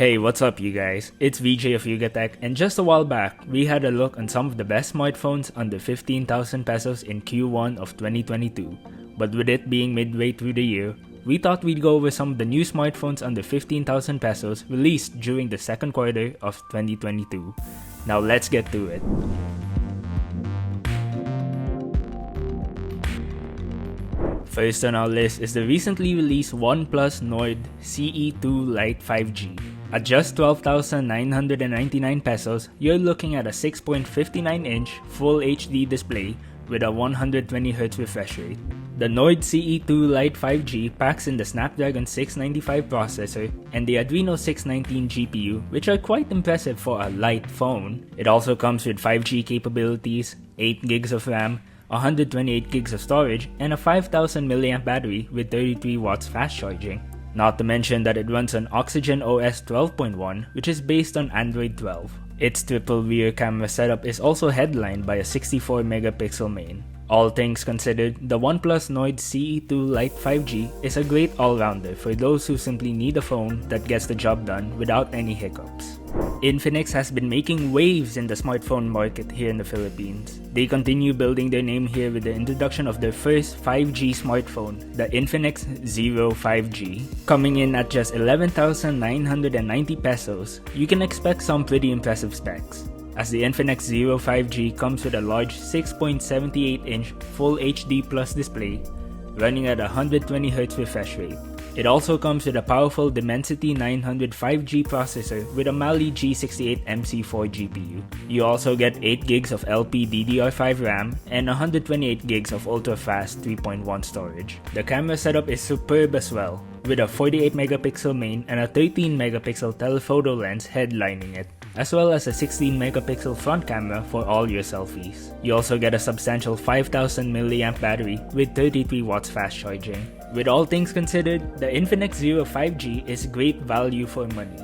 Hey, what's up you guys? It's VJ of YugaTech, and just a while back, we had a look on some of the best smartphones under 15,000 pesos in Q1 of 2022. But with it being midway through the year, we thought we'd go over some of the new smartphones under 15,000 pesos released during the second quarter of 2022. Now let's get to it. First on our list is the recently released OnePlus Nord CE2 Lite 5G. At just 12,999 pesos, you're looking at a 6.59-inch Full HD display with a 120Hz refresh rate. The Nord CE2 Lite 5G packs in the Snapdragon 695 processor and the Adreno 619 GPU, which are quite impressive for a light phone. It also comes with 5G capabilities, 8GB of RAM, 128GB of storage, and a 5000 mAh battery with 33 watts fast charging. Not to mention that it runs on Oxygen OS 12.1, which is based on Android 12. Its triple rear camera setup is also headlined by a 64-megapixel main. All things considered, the OnePlus Nord CE2 Lite 5G is a great all-rounder for those who simply need a phone that gets the job done without any hiccups. Infinix has been making waves in the smartphone market here in the Philippines. They continue building their name here with the introduction of their first 5G smartphone, the Infinix ZERO 5G. Coming in at just 11,990 pesos, you can expect some pretty impressive specs, as the Infinix ZERO 5G comes with a large 6.78-inch Full HD Plus display running at a 120Hz refresh rate. It also comes with a powerful Dimensity 900 5G processor with a Mali G68 MC4 GPU. You also get 8GB of LPDDR5 RAM and 128GB of ultra-fast 3.1 storage. The camera setup is superb as well, with a 48-megapixel main and a 13-megapixel telephoto lens headlining it, as well as a 16-megapixel front camera for all your selfies. You also get a substantial 5000 mAh battery with 33 watts fast charging. With all things considered, the Infinix ZERO 5G is great value for money.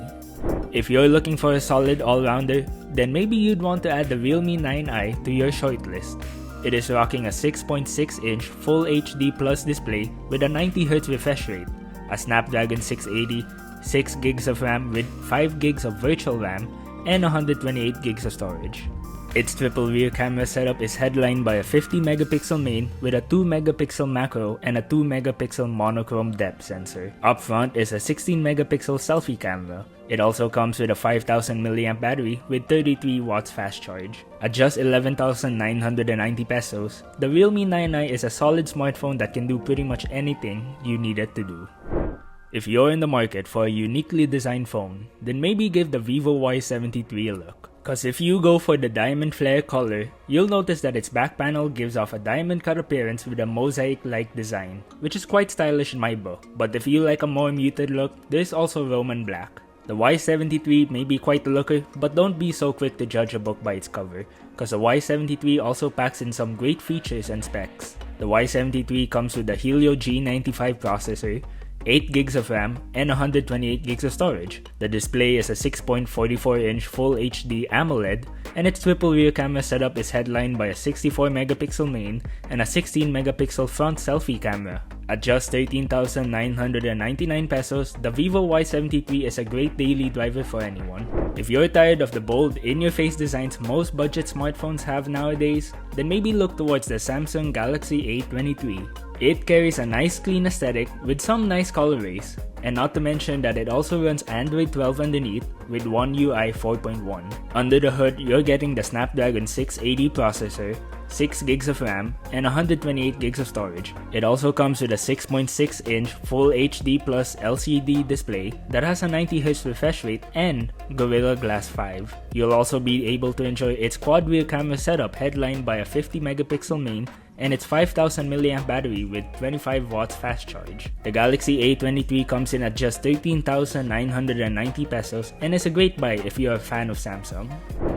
If you're looking for a solid all-rounder, then maybe you'd want to add the Realme 9i to your shortlist. It is rocking a 6.6-inch Full HD Plus display with a 90Hz refresh rate, a Snapdragon 680, 6GB of RAM with 5GB of virtual RAM, and 128GB of storage. Its triple rear camera setup is headlined by a 50-megapixel main with a 2-megapixel macro and a 2-megapixel monochrome depth sensor. Up front is a 16-megapixel selfie camera. It also comes with a 5000 mAh battery with 33 watts fast charge. At just 11,990 pesos, the Realme 9i is a solid smartphone that can do pretty much anything you need it to do. If you're in the market for a uniquely designed phone, then maybe give the Vivo Y23 a look. Cause if you go for the diamond flare color, you'll notice that its back panel gives off a diamond cut appearance with a mosaic-like design, which is quite stylish in my book. But if you like a more muted look, there's also Roman black. The Y23 may be quite the looker, but don't be so quick to judge a book by its cover, cause the Y73 also packs in some great features and specs. The Y73 comes with the Helio G95 processor, 8GB of RAM, and 128GB of storage. The display is a 6.44-inch Full HD AMOLED, and its triple rear camera setup is headlined by a 64-megapixel main and a 16-megapixel front selfie camera. At just 13,999 pesos, the Vivo Y73 is a great daily driver for anyone. If you're tired of the bold, in-your-face designs most budget smartphones have nowadays, then maybe look towards the Samsung Galaxy A23. It carries a nice clean aesthetic with some nice colorways, and not to mention that it also runs Android 12 underneath with One UI 4.1. Under the hood, you're getting the Snapdragon 680 processor, 6GB of RAM, and 128GB of storage. It also comes with a 6.6-inch Full HD Plus LCD display that has a 90Hz refresh rate and Gorilla Glass 5. You'll also be able to enjoy its quad rear camera setup headlined by a 50-megapixel main and its 5000 mAh battery with 25 watts fast charge. The Galaxy A23 comes in at just 13,990 pesos and is a great buy if you're a fan of Samsung.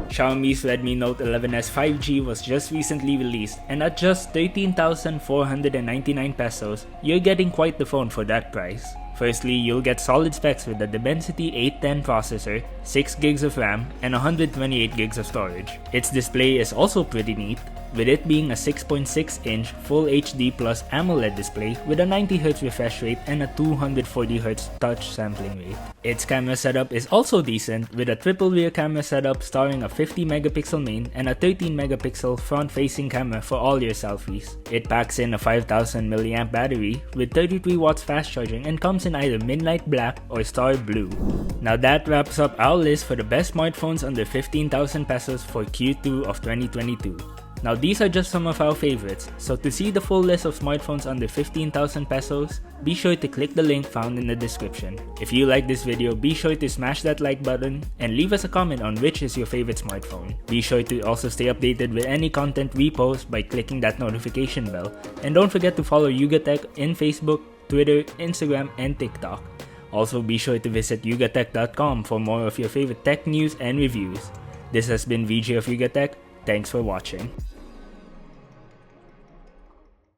Xiaomi's Redmi Note 11s 5G was just recently released, and at just 13,499 pesos, you're getting quite the phone for that price. Firstly, you'll get solid specs with the Dimensity 810 processor, 6GB of RAM, and 128GB of storage. Its display is also pretty neat. with it being a 6.6-inch Full HD Plus AMOLED display with a 90Hz refresh rate and a 240Hz touch sampling rate. Its camera setup is also decent, with a triple rear camera setup starring a 50MP main and a 13MP front-facing camera for all your selfies. It packs in a 5000mAh battery with 33 watts fast charging and comes in either midnight black or star blue. Now that wraps up our list for the best smartphones under 15,000 pesos for Q2 of 2022. Now these are just some of our favorites, so to see the full list of smartphones under 15,000 pesos, be sure to click the link found in the description. If you like this video, be sure to smash that like button and leave us a comment on which is your favorite smartphone. Be sure to also stay updated with any content we post by clicking that notification bell, and don't forget to follow YugaTech in Facebook, Twitter, Instagram, and TikTok. Also be sure to visit yugatech.com for more of your favorite tech news and reviews. This has been VJ of YugaTech. Thanks for watching.